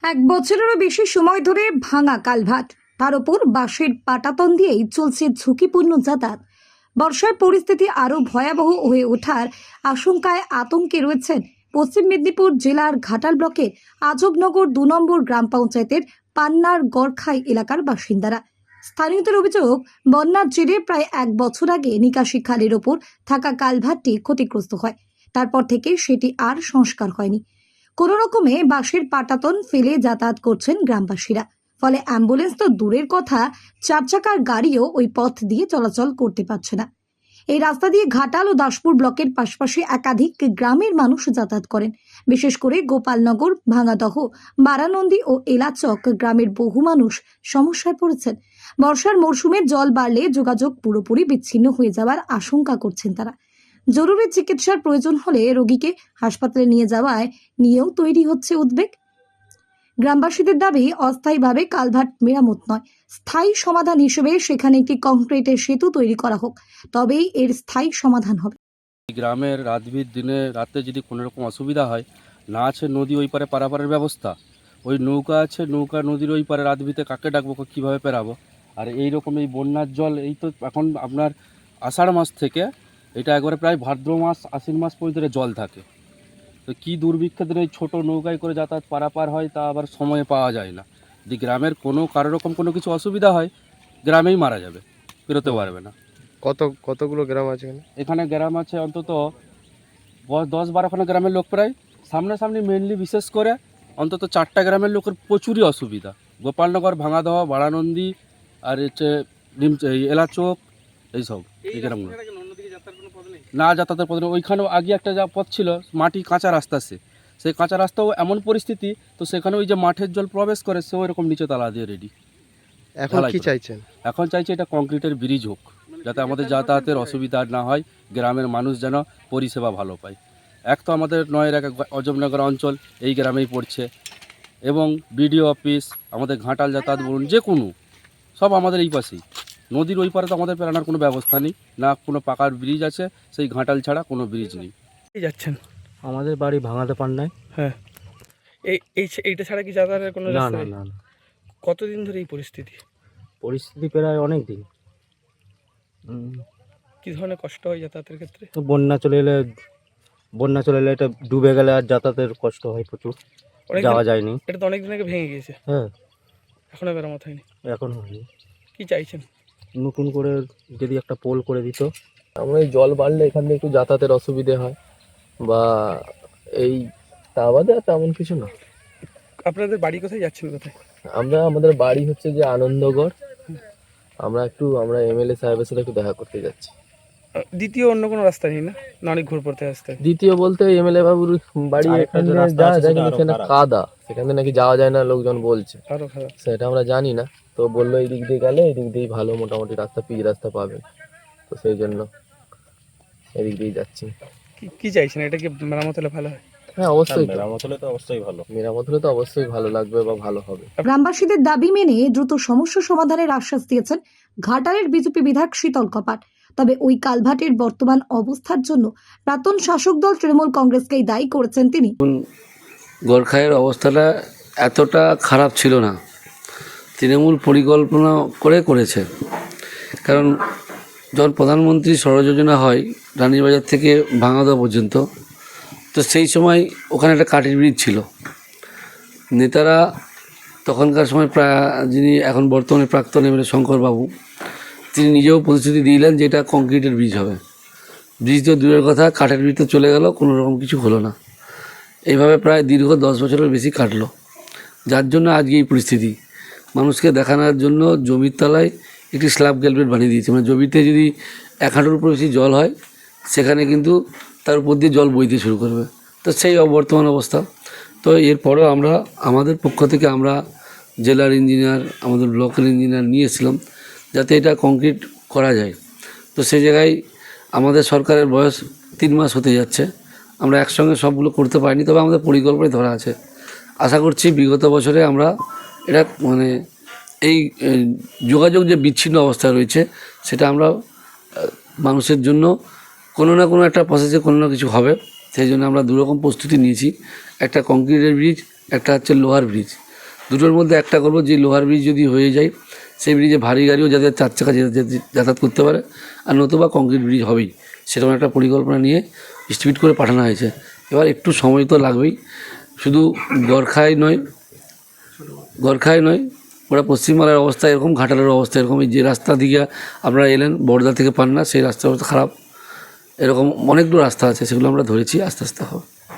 এক বছরেরও বেশি সময় ধরে ভাঙা কালভার্ট, তার উপর বাঁশের পাটাতন দিয়েই চলছে ঝুঁকিপূর্ণ যাতায়াত। বর্ষার পরিস্থিতি আরও ভয়াবহ হয়ে ওঠার আশঙ্কায় আতঙ্কে রয়েছেন পশ্চিম মেদিনীপুর জেলার ঘাটাল ব্লকের আজবনগর ২ নম্বর গ্রাম পঞ্চায়েতের পান্নার গড়খাই এলাকার বাসিন্দারা। স্থানীয়দের অভিযোগ, বন্যার জেরে প্রায় ১ বছর আগে নিকাশি খালের ওপর থাকা কালভার্টটি ক্ষতিগ্রস্ত হয়। তারপর থেকে সেটি আর সংস্কার হয়নি। কোনো রকমে বাঁশের পাটাতন ফেলে যাতায়াত করছেন গ্রামবাসীরা। ফলে অ্যাম্বুলেন্স তো দূরের কথা, ৪ চাকার গাড়িও ওই পথ দিয়ে চলাচল করতে পারছে না। এই রাস্তা দিয়ে ঘাটাল ও দাসপুর ব্লকের পাশাপাশি একাধিক গ্রামের মানুষ যাতায়াত করেন। বিশেষ করে গোপালনগর, ভাঙাদহ, বারানন্দী ও এলাচক গ্রামের বহু মানুষ সমস্যায় পড়েছেন। বর্ষার মরশুমে জল বাড়লে যোগাযোগ পুরোপুরি বিচ্ছিন্ন হয়ে যাওয়ার আশঙ্কা করছেন তারা। জরুরি চিকিৎসার প্রয়োজন হলে রোগীকে হাসপাতালে নিয়ে যাওয়ায় নিয়েও তৈরি হচ্ছে উদ্বেগ। গ্রামবাসীদের দাবি, অস্থায়ীভাবে কালভার্ট মেরামত নয়, স্থায়ী সমাধান হিসেবে সেখানে একটি কংক্রিটের সেতু তৈরি করা হোক, তবেই এর স্থায়ী সমাধান হবে। গ্রামের রাতভির দিনে রাতে যদি কোনো রকম অসুবিধা হয়, না আছে নদী ওই পারে পারাপারের ব্যবস্থা, ওই নৌকা আছে, নৌকা নদীর ওই পারে রাতভিতে কাকে ডাকবো, কীভাবে পেরাবো? আর এই রকম এই বন্যার জল, এই তো এখন আপনার আষাঢ় মাস থেকে এটা একবারে প্রায় ভাদ্র মাস আশ্বিন মাস পর্যন্ত জল থাকে। তো কী দুর্ভিক্ষের দিনে এই ছোটো নৌকায় করে যাতায়াত পারাপার হয়, তা আবার সময়ে পাওয়া যায় না। যদি গ্রামের কারো রকম কোনো কিছু অসুবিধা হয়, গ্রামেই মারা যাবে, বেরোতে পারবে না। কতগুলো গ্রাম আছে এখানে গ্রাম আছে অন্তত 10-12খানা গ্রামের লোক প্রায়। সামনাসামনি মেনলি বিশেষ করে অন্তত 4টা গ্রামের লোকের প্রচুরই অসুবিধা। গোপালনগর, ভাঙাদহ, বারানন্দী আর হচ্ছে এলাচোক, এইসব এই গ্রামগুলো না যাতায়াতের পথ নেই। ওইখানেও আগে একটা যা পথ ছিল, মাটি কাঁচা রাস্তা, সেই কাঁচা রাস্তাও এমন পরিস্থিতি, তো সেখানে ওই যে মাঠের জল প্রবেশ করে, সেও এরকম নিচে তালা দিয়ে রেডি। এখন কি চাইছেন? এখন চাইছে এটা কংক্রিটের ব্রিজ হোক, যাতে আমাদের যাতায়াতের অসুবিধা না হয়, গ্রামের মানুষ যেন পরিষেবা ভালো পায়। এক তো আমাদের নয়ের এক অজবনগর অঞ্চল এই গ্রামেই পড়ছে, এবং বিডিও অফিস, আমাদের ঘাটাল যাতায়াত বলুন, যে কোনো সব আমাদের এই পাশেই। নদীর ওই পারে তো আমাদের পেরানোর কোনো ব্যবস্থা নেই, না কোনো পাকার ব্রিজ আছে, সেই ঘাটাল ছাড়া কোনো ব্রিজ নেই। যাচ্ছেন? আমাদের বাড়ি ভাঙাতে পান্নায়। হ্যাঁ, এইটা ছাড়া কি যাতায়াতের কোনো না রাস্তা না নেই? না না, কতদিন ধরে এই পরিস্থিতি? পরিস্থিতি প্রায় অনেক দিন। কি ধরনের কষ্ট হয় যাতায়াতের ক্ষেত্রে? তো বন্যা চলে এলে এটা ডুবে গেলে আর যাতায়াতের কষ্ট হয় প্রচুর, যাওয়া যায়নি। এটা তো অনেক দিন আগে ভেঙে গিয়েছে, হ্যাঁ, এখনো মেরামত হয়নি। এখন হয়নি। কি চাইছেন? নতুন করে যদি একটা পোল করে দিত। আমরা এই জল বাড়লে এখান থেকে একটু যাতায়াতের অসুবিধে হয়, বা এই তা বাদে আর তেমন কিছু না। আপনাদের বাড়ি কোথায়, যাচ্ছেন কোথায়? আমাদের বাড়ি হচ্ছে যে আনন্দগড়। আমরা এমএলএ সাহেবের সাথে একটু দেখা করতে যাচ্ছি। দ্বিতীয় অন্য কোনো রাস্তা নেই না? অনেক ঘুরে পড়তে আসতে। দ্বিতীয় বলতে এমএলএ বাবুর বাড়ি এখানে যাওয়া যায়, কিন্তু সেখানে কাদা, সেখানে নাকি যাওয়া যায় না লোকজন বলছে। আরো খারাপ। সেটা আমরা জানি না, তো বললো এই দিক দিয়ে গেলে এই দিক দিয়েই ভালো মোটামুটি রাস্তা, পিচ রাস্তা পাবেন, তো সেই জন্য এদিক দিয়েই যাচ্ছি। কি চাইছেন? এটা কি মেরামত হলে ভালো হয়? হ্যাঁ, অবশ্যই। মেরামত হলে তো অবশ্যই ভালো। মেরামত হলে তো অবশ্যই ভালো লাগবে বা ভালো হবে। গ্রামবাসীদের দাবি মেনে দ্রুত সমস্যা সমাধানের আশ্বাস দিয়েছেন ঘাটালের বিজেপি বিধায়ক শীতল কপাট। তবে ওই কালভার্টের বর্তমান অবস্থার জন্য প্রাক্তন শাসক দল তৃণমূল কংগ্রেসকেই দায়ী করেছেন তিনি। গড়খাইয়ের অবস্থাটা এতটা খারাপ ছিল না, তৃণমূল পরিকল্পনা করেছে। কারণ যখন প্রধানমন্ত্রী সড়ক যোজনা হয় রানীবাজার থেকে ভাঙাদহ পর্যন্ত, তো সেই সময় ওখানে একটা কাঠের ব্রিজ ছিল। নেতারা তখনকার সময় যিনি এখন বর্তমানে প্রাক্তন এমএলএ শঙ্করবাবু, তিনি নিজেও প্রতিশ্রুতি দিলেন যে এটা কংক্রিটের ব্রিজ হবে। ব্রিজ তো দূরের কথা, কাঠের ব্রিজ তো চলে গেল, কোনো রকম কিছু হলো না। এইভাবে প্রায় দীর্ঘ 10 বছরের বেশি কাটলো, যার জন্য আজকে এই পরিস্থিতি। মানুষকে দেখানোর জন্য জমির তলায় একটি স্ল্যাব ক্যালভেট বানিয়ে দিয়েছে, মানে জমিতে যদি 1 হাঁটুর উপর বেশি জল হয়, সেখানে কিন্তু তার উপর দিয়ে জল বইতে শুরু করবে। তো সেই বর্তমান অবস্থা। তো এরপরেও আমরা আমাদের পক্ষ থেকে আমরা জেলার ইঞ্জিনিয়ার, আমাদের ব্লকের ইঞ্জিনিয়ার নিয়ে এসেছিলাম যাতে এটা কংক্রিট করা যায়। তো সেই জায়গায় আমাদের সরকারের বয়স 3 মাস হতে যাচ্ছে, আমরা একসঙ্গে সবগুলো করতে পারিনি, তবে আমাদের পরিকল্পনায় ধরা আছে। আশা করছি বিগত বছরে আমরা এটা মানে এই যোগাযোগ যে বিচ্ছিন্ন অবস্থা রয়েছে, সেটা আমরা মানুষের জন্য কোনো না কোনো একটা প্রসেসে কোনো না কিছু হবে, সেই জন্য আমরা দুরকম প্রস্তুতি নিয়েছি। একটা কংক্রিটের ব্রিজ, একটা হচ্ছে লোহার ব্রিজ। দুটোর মধ্যে একটা করবো, যে লোহার ব্রিজ যদি হয়ে যায় সেই ব্রিজে ভারী গাড়িও যাতে 4 চাকা যাতায়াত করতে পারে, আর নতুবা কংক্রিট ব্রিজ হবেই, সেরকম একটা পরিকল্পনা নিয়ে স্টিমেট করে পাঠানো হয়েছে। এবার একটু সময় তো লাগবেই, শুধু গড়খাই নয় ওরা পশ্চিমবাংলার অবস্থা এরকম, ঘাটালের অবস্থা এরকম। এই যে রাস্তা দিকে আপনারা এলেন বড়দা থেকে পান্না, সেই রাস্তার অবস্থা খারাপ। এরকম অনেকগুলো রাস্তা আছে, সেগুলো আমরা ধরেছি, আস্তে আস্তে হবে।